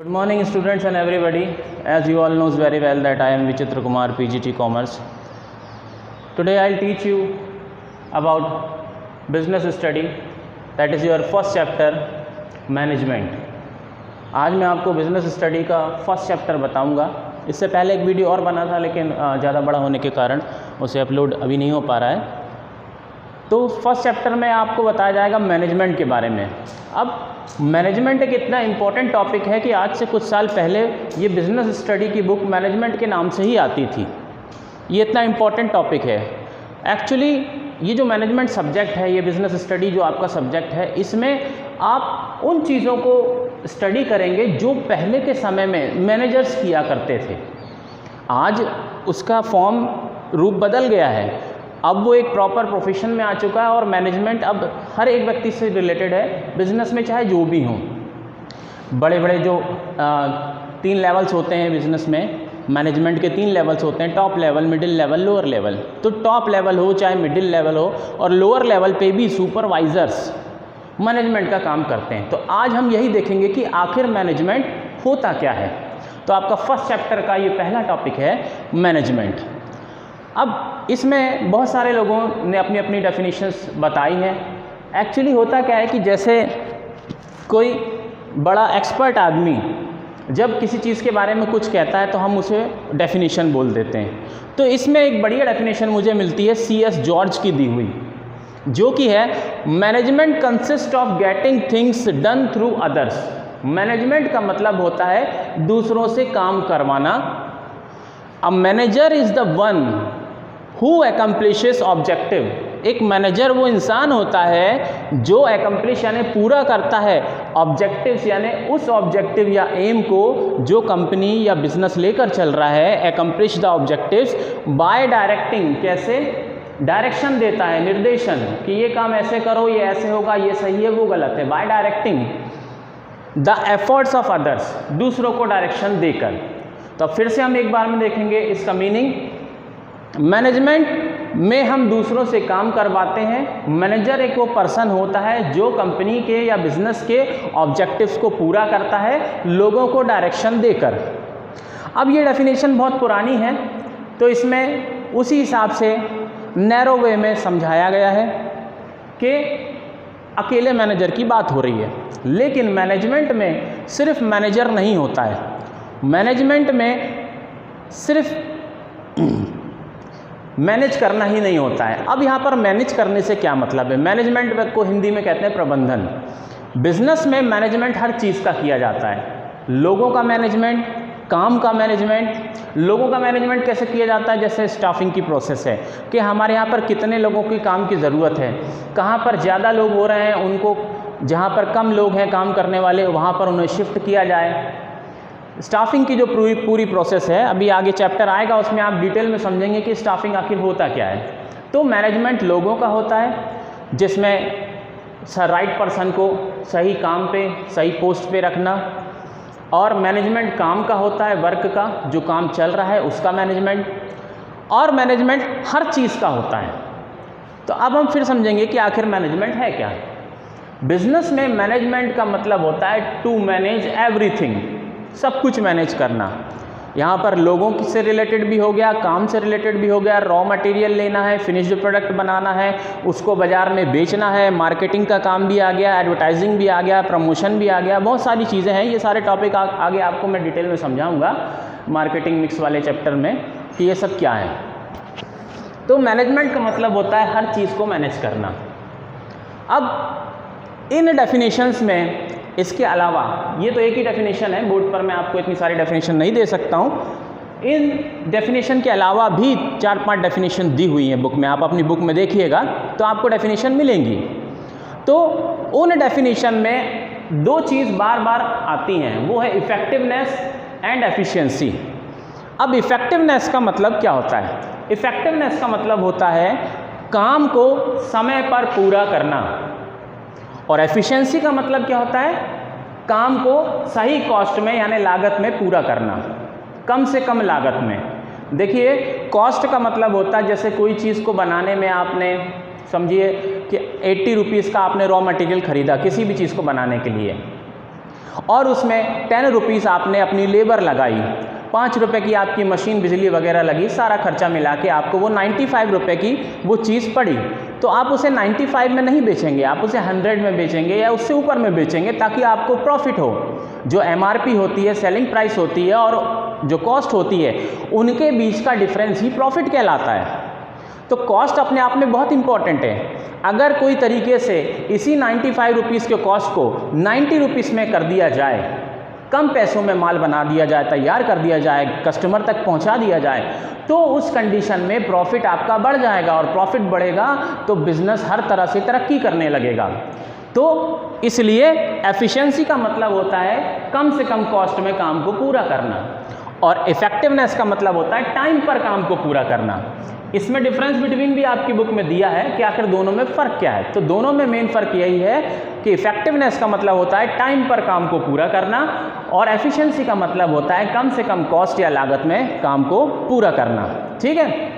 Good morning students and everybody. As you all knows very well that I am Vichitra Kumar, PGT Commerce. Today I'll teach you about business study, that is your first chapter, management. आज मैं आपको business study का first chapter बताऊंगा। इससे पहले एक video और बना था लेकिन ज़्यादा बड़ा होने के कारण उसे अपलोड अभी नहीं हो पा रहा है। तो फर्स्ट चैप्टर में आपको बताया जाएगा मैनेजमेंट के बारे में। अब मैनेजमेंट एक इतना इम्पॉर्टेंट टॉपिक है कि आज से कुछ साल पहले ये बिज़नेस स्टडी की बुक मैनेजमेंट के नाम से ही आती थी। ये इतना इम्पॉर्टेंट टॉपिक है। एक्चुअली ये जो मैनेजमेंट सब्जेक्ट है, ये बिज़नेस स्टडी जो आपका सब्जेक्ट है, इसमें आप उन चीज़ों को स्टडी करेंगे जो पहले के समय में मैनेजर्स किया करते थे। आज उसका फॉर्म रूप बदल गया है। अब वो एक प्रॉपर प्रोफेशन में आ चुका है और मैनेजमेंट अब हर एक व्यक्ति से रिलेटेड है, बिज़नेस में चाहे जो भी हों। बड़े बड़े जो 3 लेवल्स होते हैं बिज़नेस में, मैनेजमेंट के 3 लेवल्स होते हैं, top level, middle level, lower level. तो टॉप लेवल हो चाहे मिडिल लेवल हो और लोअर लेवल पे भी सुपरवाइज़र्स मैनेजमेंट का काम करते हैं। तो आज हम यही देखेंगे कि आखिर मैनेजमेंट होता क्या है। तो आपका फर्स्ट चैप्टर का ये पहला टॉपिक है मैनेजमेंट। अब इसमें बहुत सारे लोगों ने अपनी अपनी डेफिनेशंस बताई हैं। एक्चुअली होता क्या है कि जैसे कोई बड़ा एक्सपर्ट आदमी जब किसी चीज़ के बारे में कुछ कहता है तो हम उसे डेफिनेशन बोल देते हैं। तो इसमें एक बढ़िया डेफिनेशन मुझे मिलती है C.S. जॉर्ज की दी हुई, जो कि है management consist of getting things done through others. Management का मतलब होता है दूसरों से काम करवाना। A manager is the one who accomplishes objective. एक मैनेजर वो इंसान होता है जो एकम्प्लिश यानी पूरा करता है ऑब्जेक्टिव्स, यानी उस ऑब्जेक्टिव या एम को जो कंपनी या बिजनेस लेकर चल रहा है, accomplish the objectives bye directing. कैसे? डायरेक्शन देता है, निर्देशन, कि ये काम ऐसे करो, ये ऐसे होगा, ये सही है, वो गलत है। Bye directing the efforts of others, दूसरों को डायरेक्शन देकर। तो फिर से हम एक बार में देखेंगे इसका मीनिंग। मैनेजमेंट में हम दूसरों से काम करवाते हैं। मैनेजर एक वो पर्सन होता है जो कंपनी के या बिजनेस के ऑब्जेक्टिव्स को पूरा करता है लोगों को डायरेक्शन देकर। अब ये डेफिनेशन बहुत पुरानी है तो इसमें उसी हिसाब से नैरो वे में समझाया गया है कि अकेले मैनेजर की बात हो रही है। लेकिन मैनेजमेंट में सिर्फ मैनेजर नहीं होता है। मैनेजमेंट में सिर्फ मैनेज करना ही नहीं होता है। अब यहाँ पर मैनेज करने से क्या मतलब है? मैनेजमेंट को हिंदी में कहते हैं प्रबंधन। बिजनेस में मैनेजमेंट हर चीज़ का किया जाता है। लोगों का मैनेजमेंट, काम का मैनेजमेंट। लोगों का मैनेजमेंट कैसे किया जाता है? जैसे स्टाफिंग की प्रोसेस है कि हमारे यहाँ पर कितने लोगों की काम की ज़रूरत है, कहाँ पर ज़्यादा लोग हो रहे हैं उनको, जहाँ पर कम लोग हैं काम करने वाले वहाँ पर उन्हें शिफ्ट किया जाए। स्टाफिंग की जो पूरी प्रोसेस है, अभी आगे चैप्टर आएगा उसमें आप डिटेल में समझेंगे कि स्टाफिंग आखिर होता क्या है। तो मैनेजमेंट लोगों का होता है जिसमें राइट पर्सन को सही काम पे, सही पोस्ट पे रखना। और मैनेजमेंट काम का होता है, वर्क का, जो काम चल रहा है उसका मैनेजमेंट। और मैनेजमेंट हर चीज़ का होता है। तो अब हम फिर समझेंगे कि आखिर मैनेजमेंट है क्या। बिजनेस में मैनेजमेंट का मतलब होता है टू मैनेज एवरीथिंग, सब कुछ मैनेज करना। यहाँ पर लोगों से रिलेटेड भी हो गया, काम से रिलेटेड भी हो गया, रॉ मटेरियल लेना है, फिनिश्ड प्रोडक्ट बनाना है, उसको बाज़ार में बेचना है, मार्केटिंग का काम भी आ गया, एडवर्टाइजिंग भी आ गया, प्रमोशन भी आ गया, बहुत सारी चीज़ें हैं। ये सारे टॉपिक आगे आपको मैं डिटेल में समझाऊंगा मार्केटिंग मिक्स वाले चैप्टर में कि ये सब क्या है। तो मैनेजमेंट का मतलब होता है हर चीज़ को मैनेज करना। अब इन डेफिनेशंस में इसके अलावा, ये तो एक ही डेफिनेशन है, बोर्ड पर मैं आपको इतनी सारी डेफिनेशन नहीं दे सकता हूँ। इन डेफिनेशन के अलावा भी 4-5 डेफिनेशन दी हुई हैं बुक में। आप अपनी बुक में देखिएगा तो आपको डेफिनेशन मिलेंगी। तो उन डेफिनेशन में 2 चीज़ बार बार आती हैं, वो है इफ़ेक्टिवनेस एंड एफिशिएंसी। अब इफ़ेक्टिवनेस का मतलब क्या होता है? इफ़ेक्टिवनेस का मतलब होता है काम को समय पर पूरा करना। और एफिशिएंसी का मतलब क्या होता है? काम को सही कॉस्ट में यानी लागत में पूरा करना, कम से कम लागत में। देखिए, कॉस्ट का मतलब होता है जैसे कोई चीज़ को बनाने में आपने समझिए कि 80 रुपीज़ का आपने रॉ मटेरियल ख़रीदा किसी भी चीज़ को बनाने के लिए, और उसमें 10 रुपीज़ आपने अपनी लेबर लगाई, 5 रुपये की आपकी मशीन बिजली वगैरह लगी, सारा खर्चा मिला के आपको वो 95 रुपये की वो चीज़ पड़ी, तो आप उसे 95 में नहीं बेचेंगे, आप उसे 100 में बेचेंगे या उससे ऊपर में बेचेंगे ताकि आपको प्रॉफिट हो। जो MRP होती है, सेलिंग प्राइस होती है, और जो कॉस्ट होती है, उनके बीच का डिफरेंस ही प्रॉफिट कहलाता है। तो कॉस्ट अपने आप में बहुत इंपॉर्टेंट है। अगर कोई तरीके से इसी 95 रुपीज़ के कॉस्ट को 90 रुपीज़ में कर दिया जाए, कम पैसों में माल बना दिया जाए, तैयार कर दिया जाए, कस्टमर तक पहुंचा दिया जाए, तो उस कंडीशन में प्रॉफिट आपका बढ़ जाएगा, और प्रॉफिट बढ़ेगा तो बिजनेस हर तरह से तरक्की करने लगेगा। तो इसलिए एफिशिएंसी का मतलब होता है कम से कम कॉस्ट में काम को पूरा करना, और इफेक्टिवनेस का मतलब होता है टाइम पर काम को पूरा करना। इसमें डिफरेंस बिटवीन भी आपकी बुक में दिया है कि आखिर दोनों में फ़र्क क्या है। तो दोनों में मेन फ़र्क यही है कि इफेक्टिवनेस का मतलब होता है टाइम पर काम को पूरा करना, और एफिशिएंसी का मतलब होता है कम से कम कॉस्ट या लागत में काम को पूरा करना। ठीक है,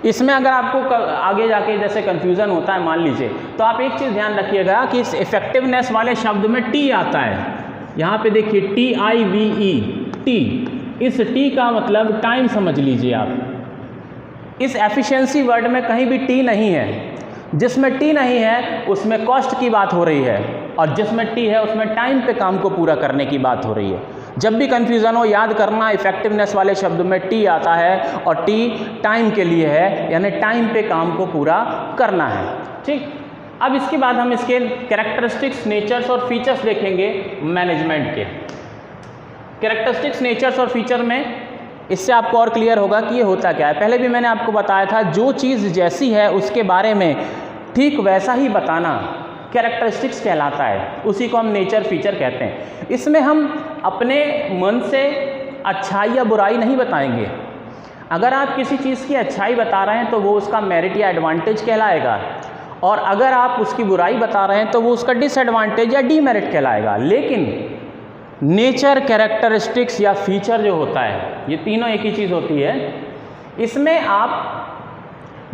इसमें अगर आपको आगे जाके जैसे कन्फ्यूज़न होता है मान लीजिए, तो आप एक चीज़ ध्यान रखिएगा कि इस इफेक्टिवनेस वाले शब्द में टी आता है। यहाँ पे देखिए TIVE, टी, इस टी का मतलब टाइम समझ लीजिए आप। इस एफिशिएंसी वर्ड में कहीं भी टी नहीं है। जिसमें टी नहीं है उसमें कॉस्ट की बात हो रही है, और जिसमें टी है उसमें टाइम पे काम को पूरा करने की बात हो रही है। जब भी कन्फ्यूज़न हो याद करना, इफेक्टिवनेस वाले शब्द में टी आता है, और टी टाइम के लिए है, यानी टाइम पे काम को पूरा करना है। ठीक, अब इसके बाद हम इसके कैरेक्टरिस्टिक्स, नेचर्स और फीचर्स देखेंगे मैनेजमेंट के। कैरेक्टरिस्टिक्स, नेचर्स और फीचर में इससे आपको और क्लियर होगा कि ये होता क्या है। पहले भी मैंने आपको बताया था, जो चीज़ जैसी है उसके बारे में ठीक वैसा ही बताना कैरेक्टरिस्टिक्स कहलाता है, उसी को हम नेचर फीचर कहते हैं। इसमें हम अपने मन से अच्छाई या बुराई नहीं बताएंगे। अगर आप किसी चीज़ की अच्छाई बता रहे हैं तो वो उसका मेरिट या एडवांटेज कहलाएगा, और अगर आप उसकी बुराई बता रहे हैं तो वो उसका डिसएडवांटेज या डीमेरिट कहलाएगा। लेकिन नेचर, कैरेक्टरिस्टिक्स या फीचर जो होता है, ये तीनों एक ही चीज़ होती है। इसमें आप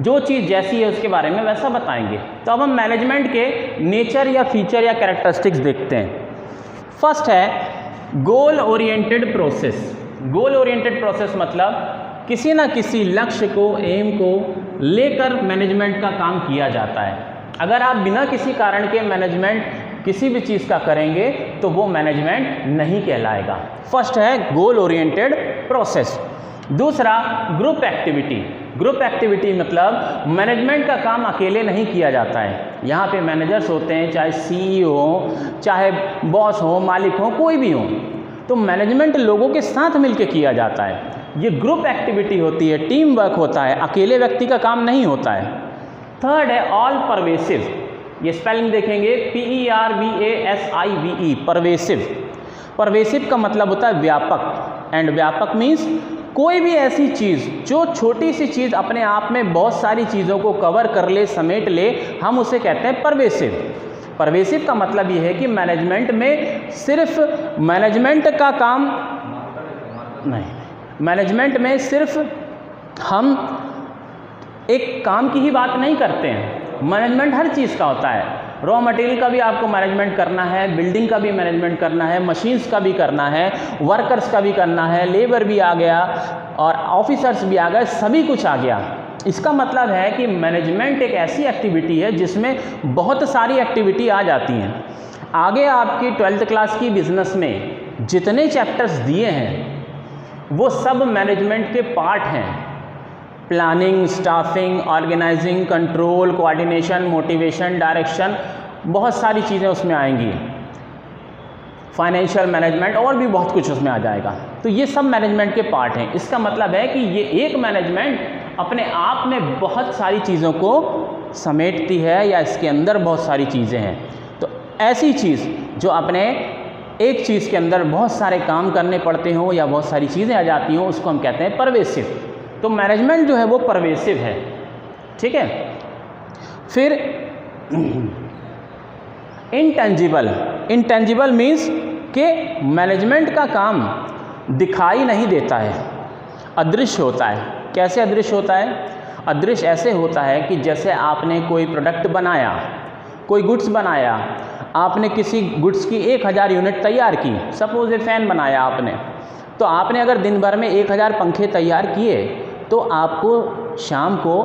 जो चीज़ जैसी है उसके बारे में वैसा बताएंगे। तो अब हम मैनेजमेंट के नेचर या फीचर या कैरेक्टरिस्टिक्स देखते हैं। फर्स्ट है goal oriented process. Goal oriented process मतलब किसी ना किसी लक्ष्य को, एम को लेकर मैनेजमेंट का काम किया जाता है। अगर आप बिना किसी कारण के मैनेजमेंट किसी भी चीज़ का करेंगे तो वो मैनेजमेंट नहीं कहलाएगा। फर्स्ट है गोल ओरिएंटेड प्रोसेस। दूसरा ग्रुप एक्टिविटी। ग्रुप एक्टिविटी मतलब मैनेजमेंट का काम अकेले नहीं किया जाता है। यहाँ पे मैनेजर्स होते हैं, चाहे CEO हो, चाहे बॉस हो, मालिक हो, कोई भी हो, तो मैनेजमेंट लोगों के साथ मिलकर किया जाता है। ये ग्रुप एक्टिविटी होती है, टीम वर्क होता है, अकेले व्यक्ति का काम नहीं होता है। थर्ड है ऑल परवेसिव। ये स्पेलिंग देखेंगे PERVASIVE, परवेसिव। परवेसिव का मतलब होता है व्यापक, एंड व्यापक मीन्स कोई भी ऐसी चीज़ जो छोटी सी चीज़ अपने आप में बहुत सारी चीज़ों को कवर कर ले, समेट ले, हम उसे कहते हैं परवेसिव। परवेसिव का मतलब ये है कि मैनेजमेंट में सिर्फ मैनेजमेंट का काम नहीं, मैनेजमेंट में सिर्फ हम एक काम की ही बात नहीं करते हैं। मैनेजमेंट हर चीज़ का होता है। रॉ मटेरियल का भी आपको मैनेजमेंट करना है, बिल्डिंग का भी मैनेजमेंट करना है, मशीन्स का भी करना है, वर्कर्स का भी करना है, लेबर भी आ गया और ऑफिसर्स भी आ गए, सभी कुछ आ गया। इसका मतलब है कि मैनेजमेंट एक ऐसी एक्टिविटी है जिसमें बहुत सारी एक्टिविटी आ जाती हैं। आगे आपकी 12th क्लास की बिजनेस में जितने चैप्टर्स दिए हैं वो सब मैनेजमेंट के पार्ट हैं। Planning, staffing, organising, control, coordination, motivation, direction, बहुत सारी चीज़ें उसमें आएंगी। फाइनेंशियल मैनेजमेंट और भी बहुत कुछ उसमें आ जाएगा। तो ये सब मैनेजमेंट के पार्ट हैं। इसका मतलब है कि ये एक मैनेजमेंट अपने आप में बहुत सारी चीज़ों को समेटती है, या इसके अंदर बहुत सारी चीज़ें हैं। तो ऐसी चीज़ जो अपने एक चीज़ के अंदर बहुत सारे काम करने पड़ते हों या बहुत सारी चीज़ें आ जाती हों, उसको हम कहते हैं परवेसिव। तो मैनेजमेंट जो है वो परवेसिव है। ठीक है। फिर इंटेंजिबल। इंटेंजिबल मीन्स कि मैनेजमेंट का काम दिखाई नहीं देता है, अदृश्य होता है। कैसे अदृश्य होता है? अदृश्य ऐसे होता है कि जैसे आपने कोई प्रोडक्ट बनाया, कोई गुड्स बनाया, आपने किसी गुड्स की 1000 यूनिट तैयार की, सपोज ए फ़ैन बनाया आपने, तो आपने अगर दिन भर में 1000 पंखे तैयार किए तो आपको शाम को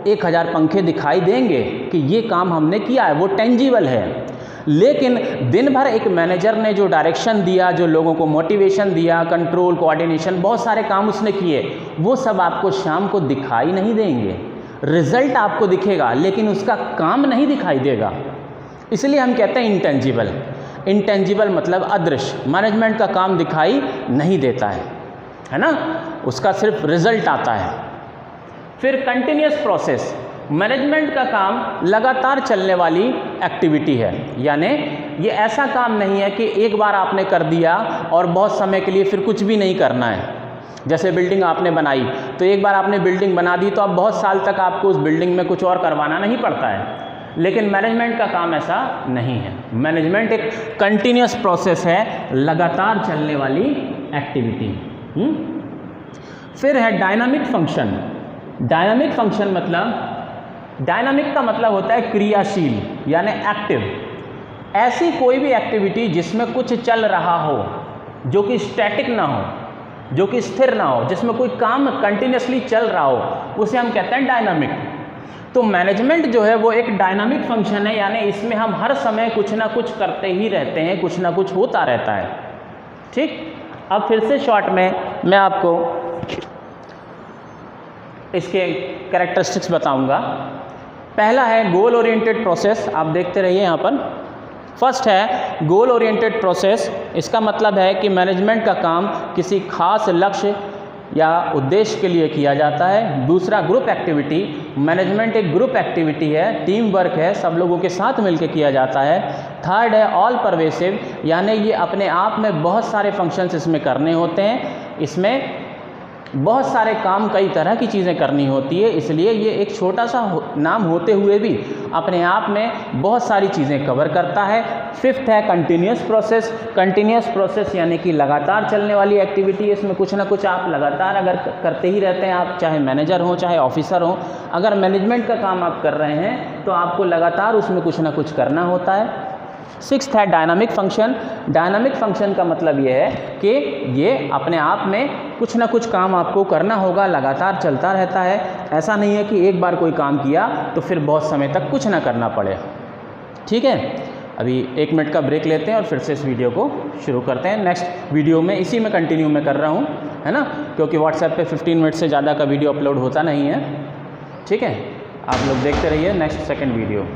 1000 पंखे दिखाई देंगे कि ये काम हमने किया है, वो टेंजिबल है। लेकिन दिन भर एक मैनेजर ने जो डायरेक्शन दिया, जो लोगों को मोटिवेशन दिया, कंट्रोल, कोऑर्डिनेशन, बहुत सारे काम उसने किए, वो सब आपको शाम को दिखाई नहीं देंगे। रिजल्ट आपको दिखेगा लेकिन उसका काम नहीं दिखाई देगा। इसलिए हम कहते हैं इंटेंजिबल। इंटेंजिबल मतलब अदृश्य, मैनेजमेंट का काम दिखाई नहीं देता है ना, उसका सिर्फ रिजल्ट आता है। फिर कंटिन्यूस प्रोसेस, मैनेजमेंट का काम लगातार चलने वाली एक्टिविटी है, यानी ये ऐसा काम नहीं है कि एक बार आपने कर दिया और बहुत समय के लिए फिर कुछ भी नहीं करना है। जैसे बिल्डिंग आपने बनाई तो एक बार आपने बिल्डिंग बना दी तो अब बहुत साल तक आपको उस बिल्डिंग में कुछ और करवाना नहीं पड़ता है, लेकिन मैनेजमेंट का काम ऐसा नहीं है। मैनेजमेंट एक कंटिन्यूस प्रोसेस है, लगातार चलने वाली एक्टिविटी। फिर है डायनामिक फंक्शन। डायनामिक फंक्शन मतलब, डायनामिक का मतलब होता है क्रियाशील यानी एक्टिव। ऐसी कोई भी एक्टिविटी जिसमें कुछ चल रहा हो, जो कि स्टैटिक ना हो, जो कि स्थिर ना हो, जिसमें कोई काम कंटिन्यूसली चल रहा हो, उसे हम कहते हैं डायनामिक। तो मैनेजमेंट जो है वो एक डायनामिक फंक्शन है, यानी इसमें हम हर समय कुछ ना कुछ करते ही रहते हैं, कुछ ना कुछ होता रहता है। ठीक, अब फिर से शॉर्ट में मैं आपको इसके कैरेक्टरिस्टिक्स बताऊंगा। पहला है गोल ओरिएंटेड प्रोसेस, आप देखते रहिए यहाँ पर। फर्स्ट है गोल ओरिएंटेड प्रोसेस, इसका मतलब है कि मैनेजमेंट का काम किसी खास लक्ष्य या उद्देश्य के लिए किया जाता है। दूसरा ग्रुप एक्टिविटी, मैनेजमेंट एक ग्रुप एक्टिविटी है, टीम वर्क है, सब लोगों के साथ मिलकर किया जाता है। थर्ड है ऑल परवेसिव, यानी ये अपने आप में बहुत सारे फंक्शंस इसमें करने होते हैं, इसमें बहुत सारे काम, कई तरह की चीज़ें करनी होती है, इसलिए ये एक छोटा सा नाम होते हुए भी अपने आप में बहुत सारी चीज़ें कवर करता है। फिफ्थ है कंटिन्यूस प्रोसेस। कंटिन्यूस प्रोसेस यानी कि लगातार चलने वाली एक्टिविटी, इसमें कुछ ना कुछ आप लगातार अगर करते ही रहते हैं, आप चाहे मैनेजर हो चाहे ऑफिसर हो, अगर मैनेजमेंट का काम आप कर रहे हैं तो आपको लगातार उसमें कुछ ना कुछ करना होता है। सिक्स्थ है डायनामिक फंक्शन। डायनामिक फंक्शन का मतलब ये है कि ये अपने आप में कुछ ना कुछ काम आपको करना होगा, लगातार चलता रहता है। ऐसा नहीं है कि एक बार कोई काम किया तो फिर बहुत समय तक कुछ ना करना पड़े। ठीक है, अभी 1 मिनट का ब्रेक लेते हैं और फिर से इस वीडियो को शुरू करते हैं। नेक्स्ट वीडियो में इसी में कंटिन्यू मैं कर रहा हूँ, है ना, क्योंकि व्हाट्सएप पे 15 मिनट से ज़्यादा का वीडियो अपलोड होता नहीं है। ठीक है, आप लोग देखते रहिए नेक्स्ट सेकंड वीडियो।